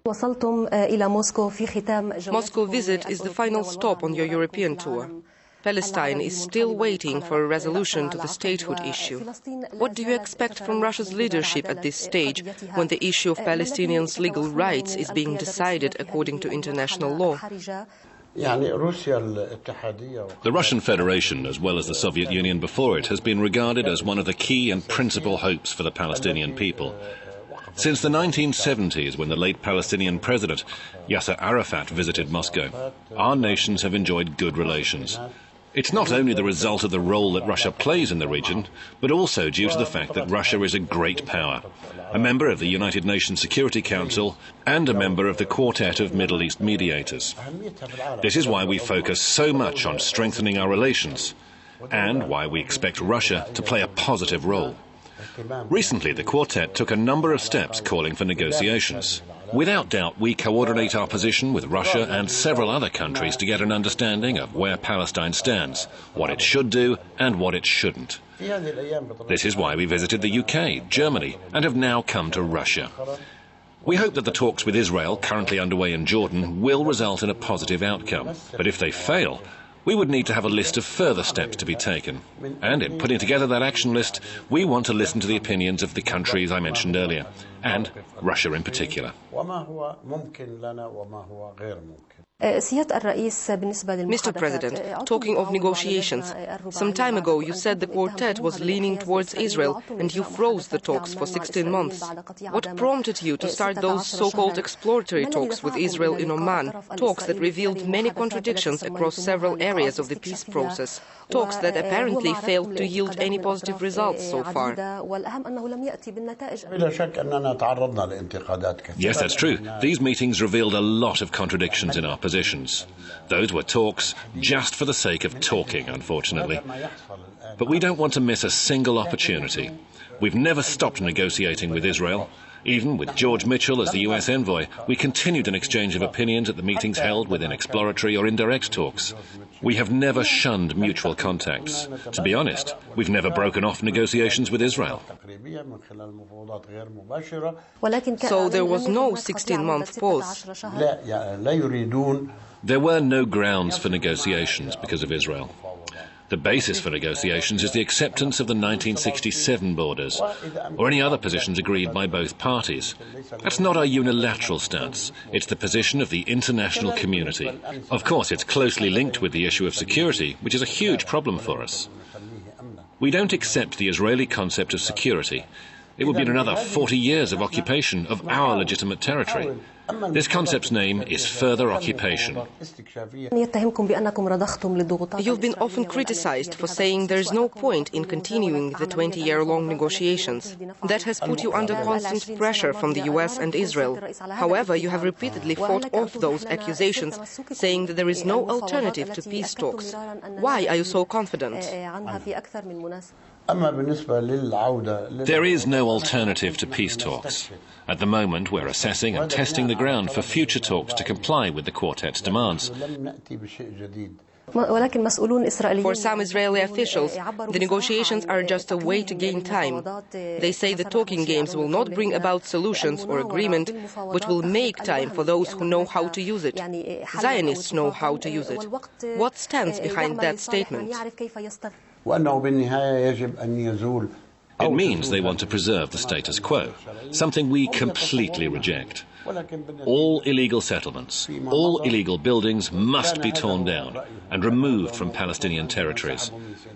Moscow visit is the final stop on your European tour. Palestine is still waiting for a resolution to the statehood issue. What do you expect from Russia's leadership at this stage, when the issue of Palestinians' legal rights is being decided according to international law? The Russian Federation, as well as the Soviet Union before it, has been regarded as one of the key and principal hopes for the Palestinian people. Since the 1970s, when the late Palestinian president, Yasser Arafat, visited Moscow, our nations have enjoyed good relations. It's not only the result of the role that Russia plays in the region, but also due to the fact that Russia is a great power, a member of the United Nations Security Council and a member of the Quartet of Middle East mediators. This is why we focus so much on strengthening our relations, and why we expect Russia to play a positive role. Recently, the Quartet took a number of steps calling for negotiations. Without doubt, we coordinate our position with Russia and several other countries to get an understanding of where Palestine stands, what it should do and what it shouldn't. This is why we visited the UK, Germany, and have now come to Russia. We hope that the talks with Israel, currently underway in Jordan, will result in a positive outcome. But if they fail, we would need to have a list of further steps to be taken. And in putting together that action list, we want to listen to the opinions of the countries I mentioned earlier, and Russia in particular. Mr. President, talking of negotiations, some time ago you said the Quartet was leaning towards Israel and you froze the talks for 16 months. What prompted you to start those so-called exploratory talks with Israel in Oman, talks that revealed many contradictions across several areas of the peace process, talks that apparently failed to yield any positive results so far? Yes, that's true. These meetings revealed a lot of contradictions in our positions. Those were talks just for the sake of talking, unfortunately. But we don't want to miss a single opportunity. We've never stopped negotiating with Israel. Even with George Mitchell as the US envoy, we continued an exchange of opinions at the meetings held within exploratory or indirect talks. We have never shunned mutual contacts. To be honest, we've never broken off negotiations with Israel. So there was no 16-month pause? There were no grounds for negotiations because of Israel. The basis for negotiations is the acceptance of the 1967 borders, or any other positions agreed by both parties. That's not our unilateral stance. It's the position of the international community. Of course, it's closely linked with the issue of security, which is a huge problem for us. We don't accept the Israeli concept of security. It would be another 40 years of occupation of our legitimate territory. This concept's name is further occupation. You've been often criticized for saying there is no point in continuing the 20-year-long negotiations. That has put you under constant pressure from the US and Israel. However, you have repeatedly fought off those accusations, saying that there is no alternative to peace talks. Why are you so confident? There is no alternative to peace talks. At the moment, we're assessing and testing the ground for future talks to comply with the Quartet's demands. For some Israeli officials, the negotiations are just a way to gain time. They say the talking games will not bring about solutions or agreement, but will make time for those who know how to use it. Zionists know how to use it. What stands behind that statement? It means they want to preserve the status quo, something we completely reject. All illegal settlements, all illegal buildings must be torn down and removed from Palestinian territories.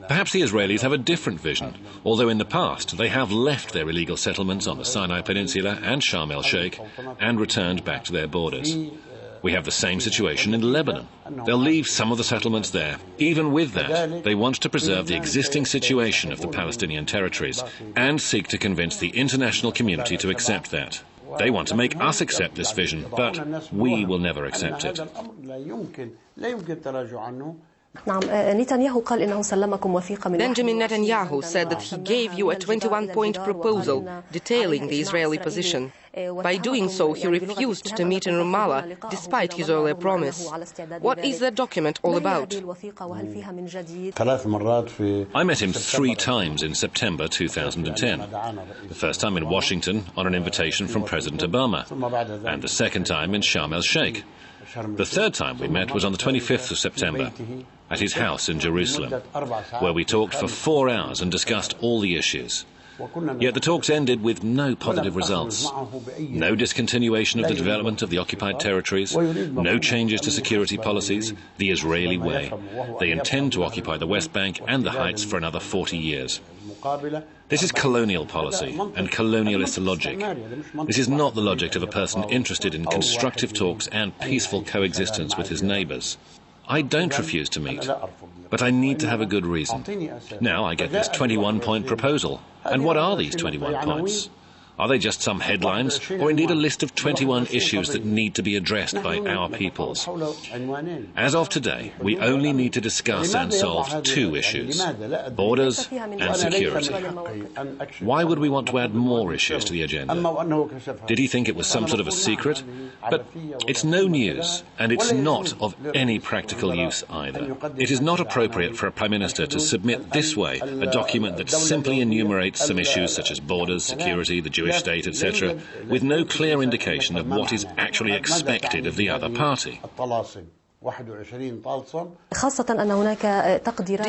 Perhaps the Israelis have a different vision, although in the past they have left their illegal settlements on the Sinai Peninsula and Sharm el-Sheikh and returned back to their borders. We have the same situation in Lebanon. They'll leave some of the settlements there. Even with that, they want to preserve the existing situation of the Palestinian territories and seek to convince the international community to accept that. They want to make us accept this vision, but we will never accept it. Benjamin Netanyahu said that he gave you a 21-point proposal detailing the Israeli position. By doing so, he refused to meet in Ramallah despite his earlier promise. What is that document all about? I met him 3 times in September 2010. The first time in Washington on an invitation from President Obama, and the second time in Sharm el-Sheikh. The third time we met was on the 25th of September at his house in Jerusalem, where we talked for 4 hours and discussed all the issues. Yet the talks ended with no positive results. No discontinuation of the development of the occupied territories, no changes to security policies, the Israeli way. They intend to occupy the West Bank and the Heights for another 40 years. This is colonial policy and colonialist logic. This is not the logic of a person interested in constructive talks and peaceful coexistence with his neighbours. I don't refuse to meet, but I need to have a good reason. Now I get this 21-point proposal. And what are these 21 points? Are they just some headlines, or indeed a list of 21 issues that need to be addressed by our peoples? As of today, we only need to discuss and solve 2 issues: borders and security. Why would we want to add more issues to the agenda? Did he think it was some sort of a secret? But it's no news, and it's not of any practical use either. It is not appropriate for a Prime Minister to submit this way a document that simply enumerates some issues such as borders, security, the Jewish state, etc., with no clear indication of what is actually expected of the other party. Do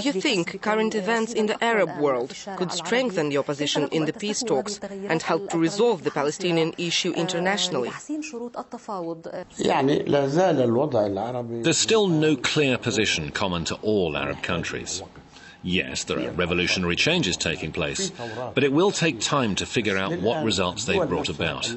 you think current events in the Arab world could strengthen the opposition in the peace talks and help to resolve the Palestinian issue internationally? There's still no clear position common to all Arab countries. Yes, there are revolutionary changes taking place, but it will take time to figure out what results they've brought about.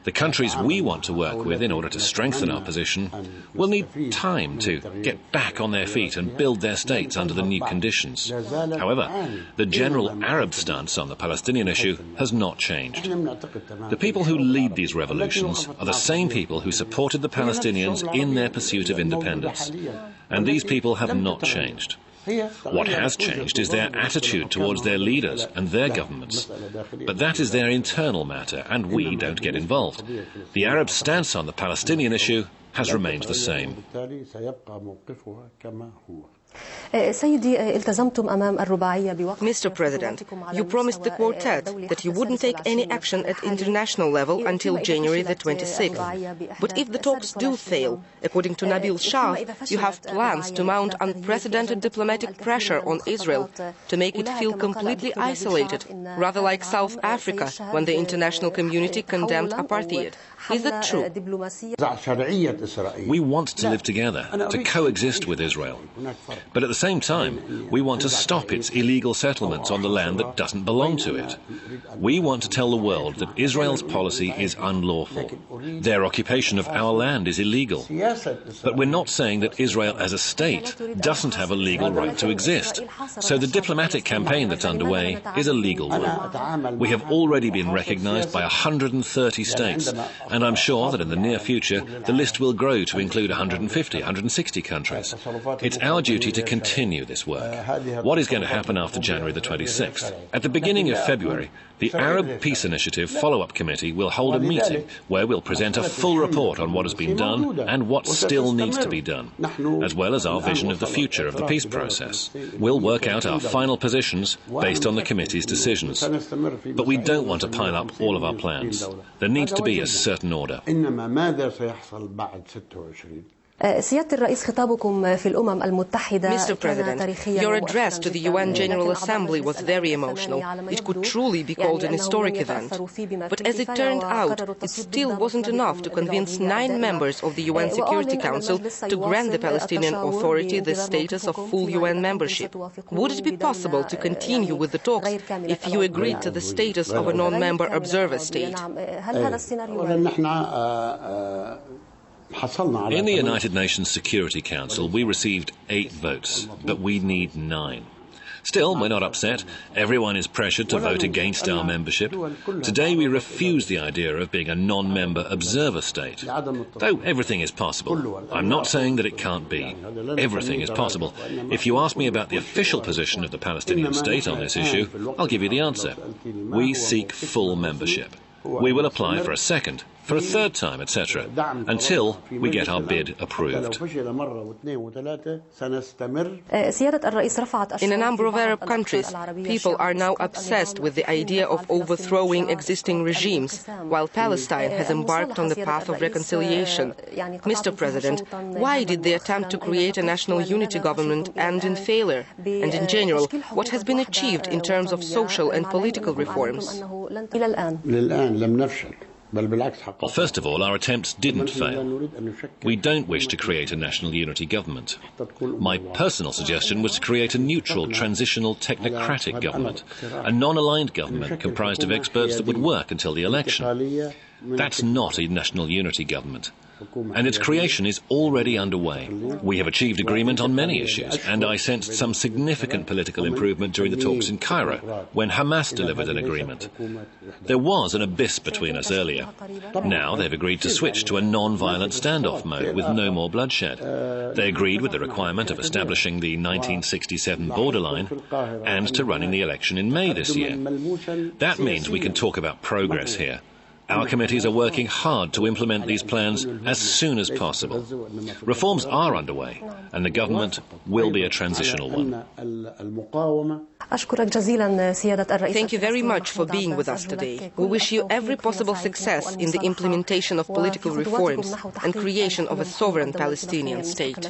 The countries we want to work with in order to strengthen our position will need time to get back on their feet and build their states under the new conditions. However, the general Arab stance on the Palestinian issue has not changed. The people who lead these revolutions are the same people who supported the Palestinians in their pursuit of independence, and these people have not changed. What has changed is their attitude towards their leaders and their governments. But that is their internal matter, and we don't get involved. The Arab stance on the Palestinian issue has remained the same. Mr. President, you promised the Quartet that you wouldn't take any action at international level until January the 26th. But if the talks do fail, according to Nabil Shah, you have plans to mount unprecedented diplomatic pressure on Israel to make it feel completely isolated, rather like South Africa when the international community condemned apartheid. Is that true? We want to live together, to coexist with Israel. But at the same time, we want to stop its illegal settlements on the land that doesn't belong to it. We want to tell the world that Israel's policy is unlawful. Their occupation of our land is illegal. But we're not saying that Israel as a state doesn't have a legal right to exist. So the diplomatic campaign that's underway is a legal one. We have already been recognized by 130 states, and I'm sure that in the near future the list will grow to include 150, 160 countries. It's our duty to continue this work. What is going to happen after January the 26th? At the beginning of February, the Arab Peace Initiative Follow-up Committee will hold a meeting where we'll present a full report on what has been done and what still needs to be done, as well as our vision of the future of the peace process. We'll work out our final positions based on the committee's decisions. But we don't want to pile up all of our plans. There needs to be a certain order. Mr. President, your address to the UN General Assembly was very emotional. It could truly be called an historic event. But as it turned out, it still wasn't enough to convince 9 members of the UN Security Council to grant the Palestinian Authority the status of full UN membership. Would it be possible to continue with the talks if you agreed to the status of a non-member observer state? In the United Nations Security Council, we received 8 votes, but we need 9. Still, we're not upset. Everyone is pressured to vote against our membership. Today we refuse the idea of being a non-member observer state. Though everything is possible. I'm not saying that it can't be. Everything is possible. If you ask me about the official position of the Palestinian state on this issue, I'll give you the answer. We seek full membership. We will apply for a second, for a third time, etc., until we get our bid approved. In a number of Arab countries, people are now obsessed with the idea of overthrowing existing regimes, while Palestine has embarked on the path of reconciliation. Mr. President, why did they attempt to create a national unity government end in failure? And in general, what has been achieved in terms of social and political reforms? Well, first of all, our attempts didn't fail. We don't wish to create a national unity government. My personal suggestion was to create a neutral, transitional, technocratic government, a non-aligned government comprised of experts that would work until the election. That's not a national unity government. And its creation is already underway. We have achieved agreement on many issues, and I sensed some significant political improvement during the talks in Cairo, when Hamas delivered an agreement. There was an abyss between us earlier. Now they've agreed to switch to a non-violent standoff mode with no more bloodshed. They agreed with the requirement of establishing the 1967 borderline and to running the election in May this year. That means we can talk about progress here. Our committees are working hard to implement these plans as soon as possible. Reforms are underway, and the government will be a transitional one. Thank you very much for being with us today. We wish you every possible success in the implementation of political reforms and creation of a sovereign Palestinian state.